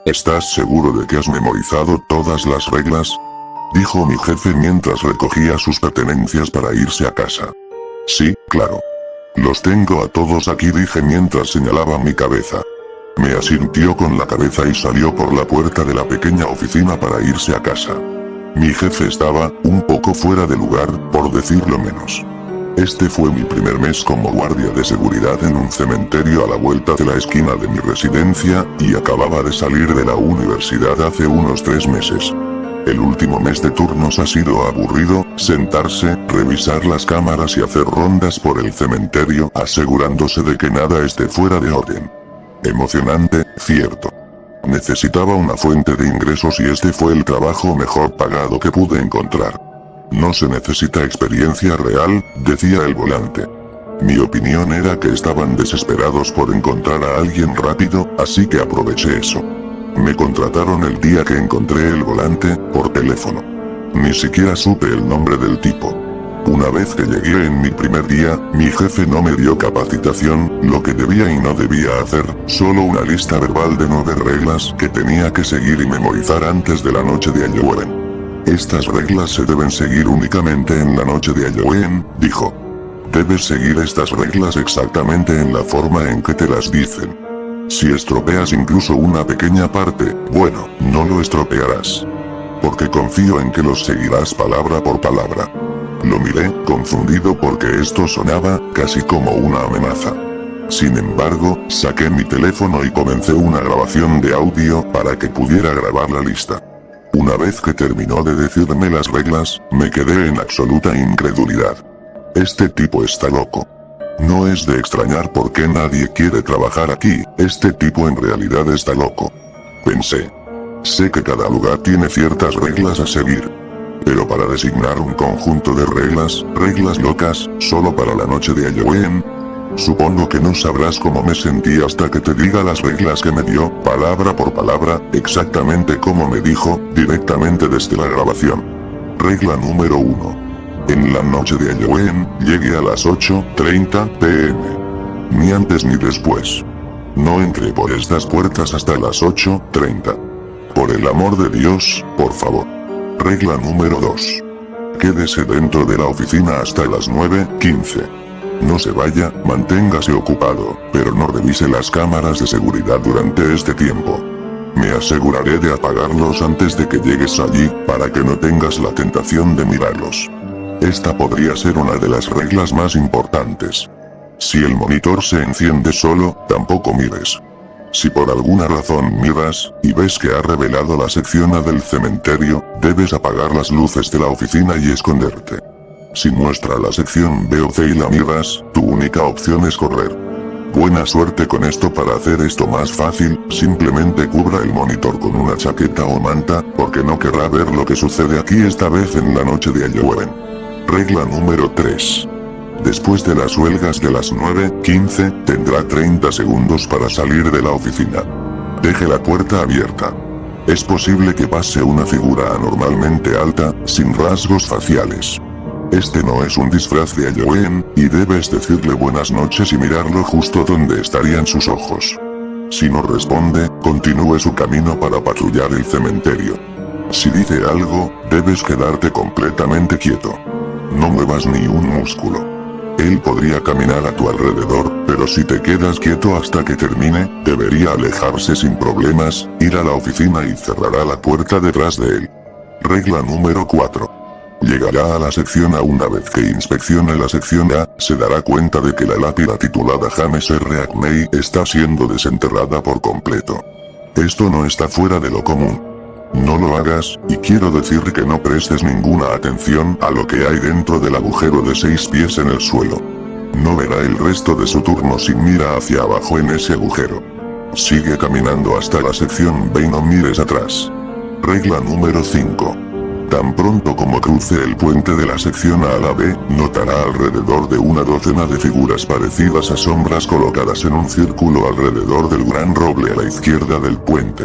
¿Estás seguro de que has memorizado todas las reglas? Dijo mi jefe mientras recogía sus pertenencias para irse a casa. Sí, claro. Los tengo a todos aquí, dije mientras señalaba mi cabeza. Me asintió con la cabeza y salió por la puerta de la pequeña oficina para irse a casa. Mi jefe estaba, un poco fuera de lugar, por decirlo menos. Este fue mi primer mes como guardia de seguridad en un cementerio a la vuelta de la esquina de mi residencia, y acababa de salir de la universidad hace unos 3 meses. El último mes de turnos ha sido aburrido, sentarse, revisar las cámaras y hacer rondas por el cementerio asegurándose de que nada esté fuera de orden. Emocionante, cierto. Necesitaba una fuente de ingresos y este fue el trabajo mejor pagado que pude encontrar. No se necesita experiencia real, decía el volante. Mi opinión era que estaban desesperados por encontrar a alguien rápido, así que aproveché eso. Me contrataron el día que encontré el volante, por teléfono. Ni siquiera supe el nombre del tipo. Una vez que llegué en mi primer día, mi jefe no me dio capacitación, lo que debía y no debía hacer, solo una lista verbal de 9 reglas que tenía que seguir y memorizar antes de la noche de Halloween. Estas reglas se deben seguir únicamente en la noche de Halloween, dijo. Debes seguir estas reglas exactamente en la forma en que te las dicen. Si estropeas incluso una pequeña parte, bueno, no lo estropearás. Porque confío en que los seguirás palabra por palabra. Lo miré, confundido porque esto sonaba, casi como una amenaza. Sin embargo, saqué mi teléfono y comencé una grabación de audio para que pudiera grabar la lista. Una vez que terminó de decirme las reglas, me quedé en absoluta incredulidad. Este tipo está loco. No es de extrañar por qué nadie quiere trabajar aquí, este tipo en realidad está loco. Pensé. Sé que cada lugar tiene ciertas reglas a seguir. Pero para designar un conjunto de reglas locas, solo para la noche de Halloween, supongo que no sabrás cómo me sentí hasta que te diga las reglas que me dio, palabra por palabra, exactamente como me dijo, directamente desde la grabación. Regla número 1. En la noche de Halloween, llegue a las 8:30 p.m. Ni antes ni después. No entre por estas puertas hasta las 8:30. Por el amor de Dios, por favor. Regla número 2. Quédese dentro de la oficina hasta las 9:15. No se vaya, manténgase ocupado, pero no revise las cámaras de seguridad durante este tiempo. Me aseguraré de apagarlos antes de que llegues allí, para que no tengas la tentación de mirarlos. Esta podría ser una de las reglas más importantes. Si el monitor se enciende solo, tampoco mires. Si por alguna razón miras, y ves que ha revelado la sección A del cementerio, debes apagar las luces de la oficina y esconderte. Si muestra la sección B o C y la miras, tu única opción es correr. Buena suerte con esto. Para hacer esto más fácil, simplemente cubra el monitor con una chaqueta o manta, porque no querrá ver lo que sucede aquí esta vez en la noche de Halloween. Regla número 3. Después de las huelgas de las 9:15, tendrá 30 segundos para salir de la oficina. Deje la puerta abierta. Es posible que pase una figura anormalmente alta, sin rasgos faciales. Este no es un disfraz de Halloween, y debes decirle buenas noches y mirarlo justo donde estarían sus ojos. Si no responde, continúe su camino para patrullar el cementerio. Si dice algo, debes quedarte completamente quieto. No muevas ni un músculo. Él podría caminar a tu alrededor, pero si te quedas quieto hasta que termine, debería alejarse sin problemas, ir a la oficina y cerrará la puerta detrás de él. Regla número 4. Llegará a la sección A. Una vez que inspeccione la sección A, se dará cuenta de que la lápida titulada James R. Acme está siendo desenterrada por completo. Esto no está fuera de lo común. No lo hagas, y quiero decir que no prestes ninguna atención a lo que hay dentro del agujero de 6 pies en el suelo. No verá el resto de su turno si mira hacia abajo en ese agujero. Sigue caminando hasta la sección B y no mires atrás. Regla número 5. Tan pronto como cruce el puente de la sección A a la B, notará alrededor de una docena de figuras parecidas a sombras colocadas en un círculo alrededor del gran roble a la izquierda del puente.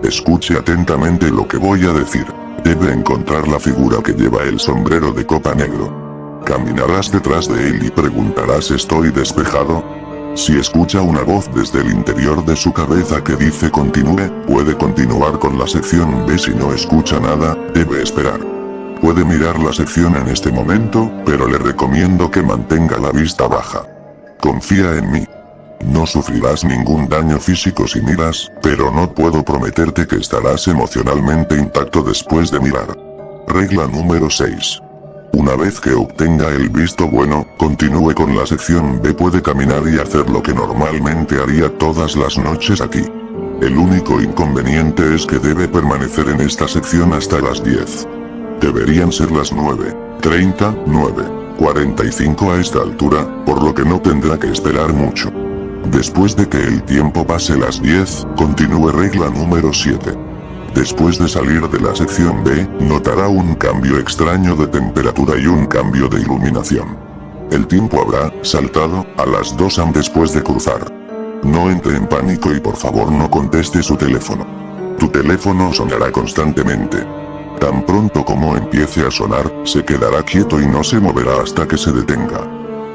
Escuche atentamente lo que voy a decir. Debe encontrar la figura que lleva el sombrero de copa negro. Caminarás detrás de él y preguntarás: ¿estoy despejado? Si escucha una voz desde el interior de su cabeza que dice continúe, puede continuar con la sección B. Si no escucha nada, debe esperar. Puede mirar la sección en este momento, pero le recomiendo que mantenga la vista baja. Confía en mí. No sufrirás ningún daño físico si miras, pero no puedo prometerte que estarás emocionalmente intacto después de mirar. Regla número 6. Una vez que obtenga el visto bueno, continúe con la sección B. Puede caminar y hacer lo que normalmente haría todas las noches aquí. El único inconveniente es que debe permanecer en esta sección hasta las 10. Deberían ser las 9:30, 9:45 a esta altura, por lo que no tendrá que esperar mucho. Después de que el tiempo pase las 10, continúe. Regla número 7. Después de salir de la sección B, notará un cambio extraño de temperatura y un cambio de iluminación. El tiempo habrá saltado a las 2 am después de cruzar. No entre en pánico y por favor no conteste su teléfono. Tu teléfono sonará constantemente. Tan pronto como empiece a sonar, se quedará quieto y no se moverá hasta que se detenga.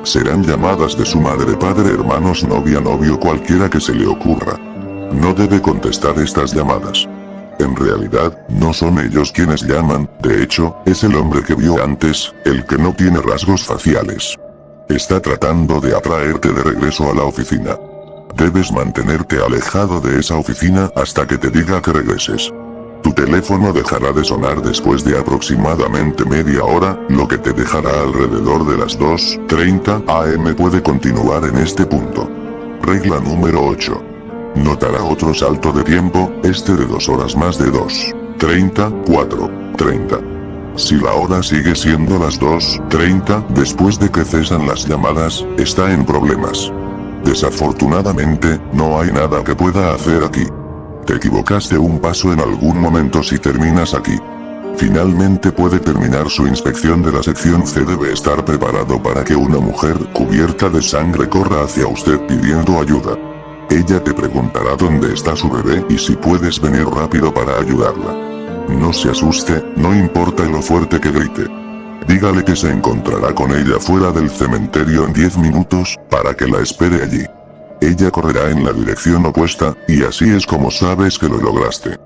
Serán llamadas de su madre, padre, hermanos, novia, novio, cualquiera que se le ocurra. No debe contestar estas llamadas. En realidad, no son ellos quienes llaman, de hecho, es el hombre que vio antes, el que no tiene rasgos faciales. Está tratando de atraerte de regreso a la oficina. Debes mantenerte alejado de esa oficina hasta que te diga que regreses. Tu teléfono dejará de sonar después de aproximadamente media hora, lo que te dejará alrededor de las 2:30 am. Puede continuar en este punto. Regla número 8. Notará otro salto de tiempo, este de 2 horas más de 2:30, 4:30. Si la hora sigue siendo las 2:30 después de que cesan las llamadas, está en problemas. Desafortunadamente, no hay nada que pueda hacer aquí. Te equivocaste un paso en algún momento si terminas aquí. Finalmente puede terminar su inspección de la sección C. Debe estar preparado para que una mujer cubierta de sangre corra hacia usted pidiendo ayuda. Ella te preguntará dónde está su bebé y si puedes venir rápido para ayudarla. No se asuste, no importa lo fuerte que grite. Dígale que se encontrará con ella fuera del cementerio en 10 minutos, para que la espere allí. Ella correrá en la dirección opuesta, y así es como sabes que lo lograste.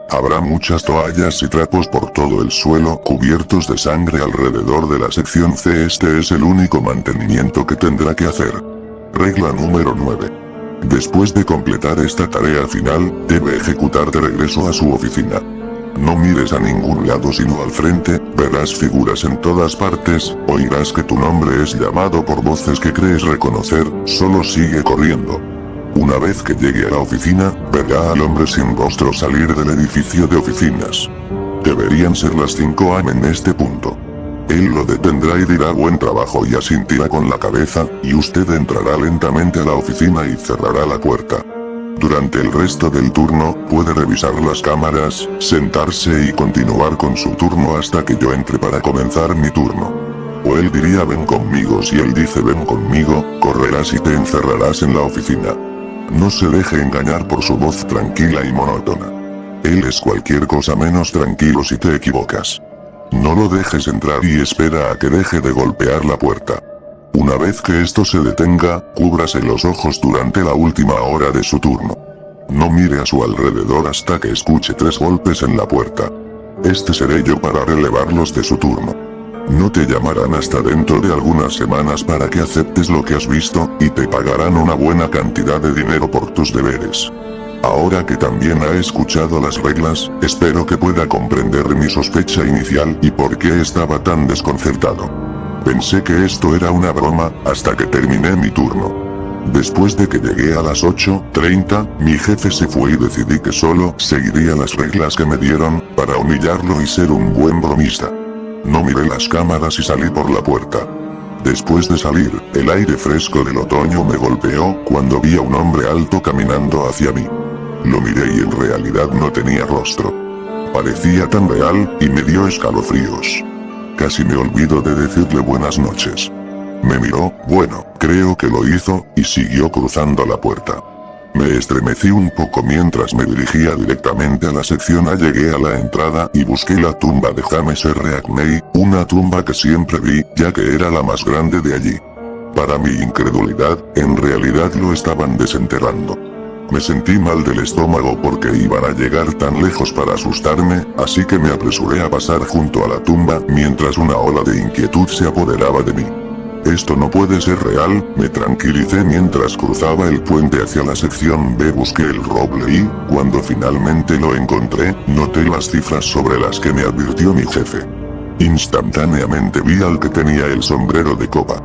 Habrá muchas toallas y trapos por todo el suelo cubiertos de sangre alrededor de la sección C. Este es el único mantenimiento que tendrá que hacer. Regla número 9. Después de completar esta tarea final, debe ejecutar de regreso a su oficina. No mires a ningún lado sino al frente, verás figuras en todas partes, oirás que tu nombre es llamado por voces que crees reconocer, solo sigue corriendo. Una vez que llegue a la oficina, verá al hombre sin rostro salir del edificio de oficinas. Deberían ser las 5 am en este punto. Él lo detendrá y dirá buen trabajo y asentirá con la cabeza, y usted entrará lentamente a la oficina y cerrará la puerta. Durante el resto del turno, puede revisar las cámaras, sentarse y continuar con su turno hasta que yo entre para comenzar mi turno. O él diría ven conmigo. Si él dice ven conmigo, correrás y te encerrarás en la oficina. No se deje engañar por su voz tranquila y monótona. Él es cualquier cosa menos tranquilo si te equivocas. No lo dejes entrar y espera a que deje de golpear la puerta. Una vez que esto se detenga, cúbrase los ojos durante la última hora de su turno. No mire a su alrededor hasta que escuche 3 golpes en la puerta. Este seré yo para relevarlos de su turno. No te llamarán hasta dentro de algunas semanas para que aceptes lo que has visto, y te pagarán una buena cantidad de dinero por tus deberes. Ahora que también ha escuchado las reglas, espero que pueda comprender mi sospecha inicial y por qué estaba tan desconcertado. Pensé que esto era una broma, hasta que terminé mi turno. Después de que llegué a las 8:30, mi jefe se fue y decidí que solo seguiría las reglas que me dieron, para humillarlo y ser un buen bromista. No miré las cámaras y salí por la puerta. Después de salir, el aire fresco del otoño me golpeó cuando vi a un hombre alto caminando hacia mí. Lo miré y en realidad no tenía rostro. Parecía tan real, y me dio escalofríos. Casi me olvido de decirle buenas noches. Me miró, bueno, creo que lo hizo, y siguió cruzando la puerta. Me estremecí un poco mientras me dirigía directamente a la sección A. Llegué a la entrada y busqué la tumba de James R. Acney, una tumba que siempre vi, ya que era la más grande de allí. Para mi incredulidad, en realidad lo estaban desenterrando. Me sentí mal del estómago porque iban a llegar tan lejos para asustarme, así que me apresuré a pasar junto a la tumba mientras una ola de inquietud se apoderaba de mí. Esto no puede ser real, me tranquilicé mientras cruzaba el puente hacia la sección B. Busqué el roble y, cuando finalmente lo encontré, noté las cifras sobre las que me advirtió mi jefe. Instantáneamente vi al que tenía el sombrero de copa.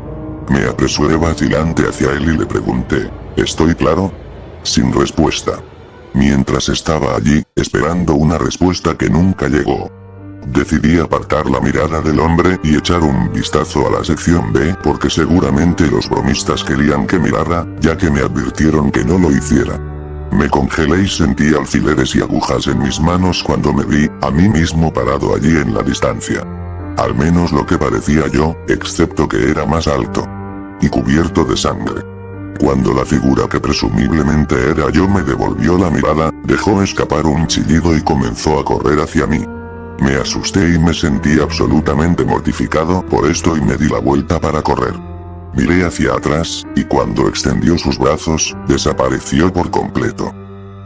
Me apresuré vacilante hacia él y le pregunté, ¿estoy claro? Sin respuesta. Mientras estaba allí, esperando una respuesta que nunca llegó, decidí apartar la mirada del hombre y echar un vistazo a la sección B porque seguramente los bromistas querían que mirara, ya que me advirtieron que no lo hiciera. Me congelé y sentí alfileres y agujas en mis manos cuando me vi a mí mismo parado allí en la distancia. Al menos lo que parecía yo, excepto que era más alto y cubierto de sangre. Cuando la figura que presumiblemente era yo me devolvió la mirada, dejó escapar un chillido y comenzó a correr hacia mí. Me asusté y me sentí absolutamente mortificado por esto y me di la vuelta para correr. Miré hacia atrás, y cuando extendió sus brazos, desapareció por completo.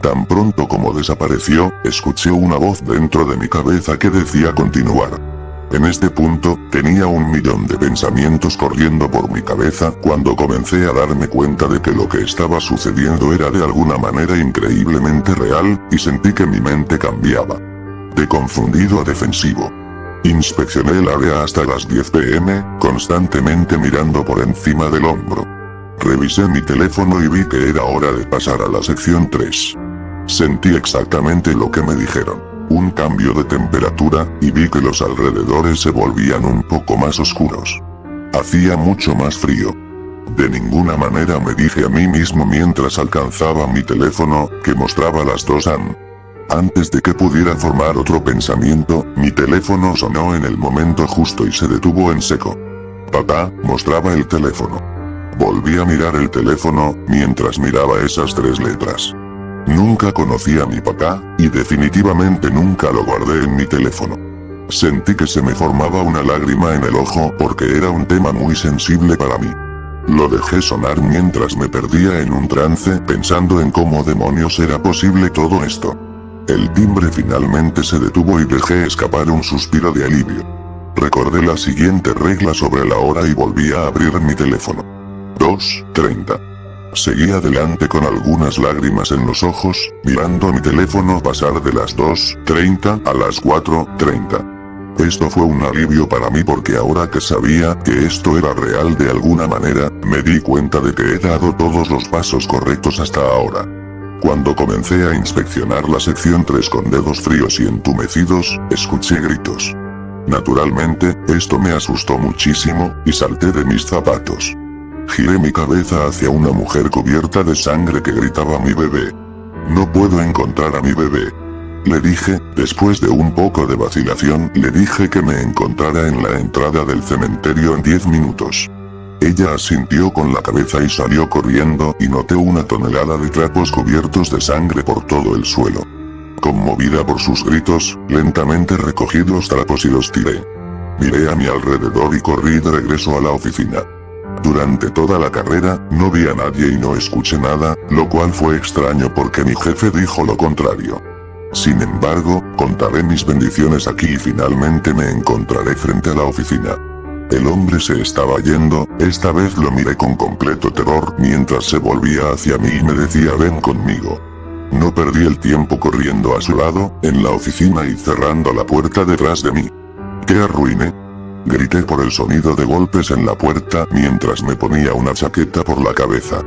Tan pronto como desapareció, escuché una voz dentro de mi cabeza que decía continuar. En este punto, tenía 1.000.000 de pensamientos corriendo por mi cabeza cuando comencé a darme cuenta de que lo que estaba sucediendo era de alguna manera increíblemente real, y sentí que mi mente cambiaba de confundido a defensivo. Inspeccioné el área hasta las 10 p.m., constantemente mirando por encima del hombro. Revisé mi teléfono y vi que era hora de pasar a la sección 3. Sentí exactamente lo que me dijeron. Un cambio de temperatura, y vi que los alrededores se volvían un poco más oscuros. Hacía mucho más frío. De ninguna manera, me dije a mí mismo mientras alcanzaba mi teléfono, que mostraba las 2 AM. Antes de que pudiera formar otro pensamiento, mi teléfono sonó en el momento justo y se detuvo en seco. Papá, mostraba el teléfono. Volví a mirar el teléfono, mientras miraba esas 3 letras. Nunca conocí a mi papá, y definitivamente nunca lo guardé en mi teléfono. Sentí que se me formaba una lágrima en el ojo porque era un tema muy sensible para mí. Lo dejé sonar mientras me perdía en un trance pensando en cómo demonios era posible todo esto. El timbre finalmente se detuvo y dejé escapar un suspiro de alivio. Recordé la siguiente regla sobre la hora y volví a abrir mi teléfono. 2:30. Seguí adelante con algunas lágrimas en los ojos, mirando mi teléfono pasar de las 2:30 a las 4:30. Esto fue un alivio para mí porque ahora que sabía que esto era real de alguna manera, me di cuenta de que he dado todos los pasos correctos hasta ahora. Cuando comencé a inspeccionar la sección 3 con dedos fríos y entumecidos, escuché gritos. Naturalmente, esto me asustó muchísimo, y salté de mis zapatos. Giré mi cabeza hacia una mujer cubierta de sangre que gritaba mi bebé. No puedo encontrar a mi bebé. Le dije, después de un poco de vacilación, le dije que me encontrara en la entrada del cementerio en 10 minutos. Ella asintió con la cabeza y salió corriendo y noté una tonelada de trapos cubiertos de sangre por todo el suelo. Conmovida por sus gritos, lentamente recogí los trapos y los tiré. Miré a mi alrededor y corrí de regreso a la oficina. Durante toda la carrera, no vi a nadie y no escuché nada, lo cual fue extraño porque mi jefe dijo lo contrario. Sin embargo, contaré mis bendiciones aquí y finalmente me encontraré frente a la oficina. El hombre se estaba yendo, esta vez lo miré con completo terror mientras se volvía hacia mí y me decía ven conmigo. No perdí el tiempo corriendo a su lado, en la oficina y cerrando la puerta detrás de mí. ¿Qué arruiné? Grité por el sonido de golpes en la puerta mientras me ponía una chaqueta por la cabeza.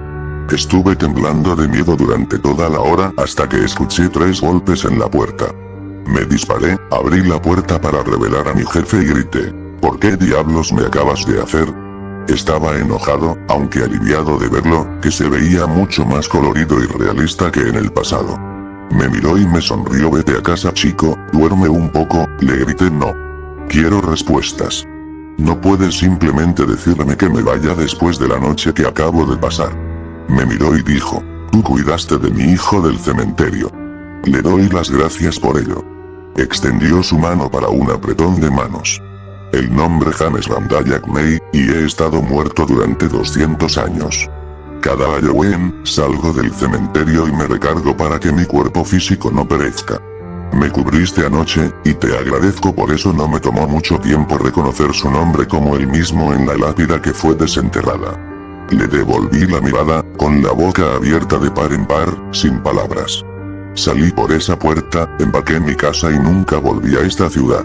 Estuve temblando de miedo durante toda la hora hasta que escuché 3 golpes en la puerta. Me disparé, abrí la puerta para revelar a mi jefe y grité. ¿Por qué diablos me acabas de hacer? Estaba enojado, aunque aliviado de verlo, que se veía mucho más colorido y realista que en el pasado. Me miró y me sonrió. Vete a casa chico, duerme un poco, le grité. No. Quiero respuestas. No puedes simplemente decirme que me vaya después de la noche que acabo de pasar. Me miró y dijo, tú cuidaste de mi hijo del cementerio. Le doy las gracias por ello. Extendió su mano para un apretón de manos. El nombre James Randayak May, y he estado muerto durante 200 años. Cada Halloween, salgo del cementerio y me recargo para que mi cuerpo físico no perezca. Me cubriste anoche, y te agradezco por eso. No me tomó mucho tiempo reconocer su nombre como el mismo en la lápida que fue desenterrada. Le devolví la mirada, con la boca abierta de par en par, sin palabras. Salí por esa puerta, empaqué mi casa y nunca volví a esta ciudad.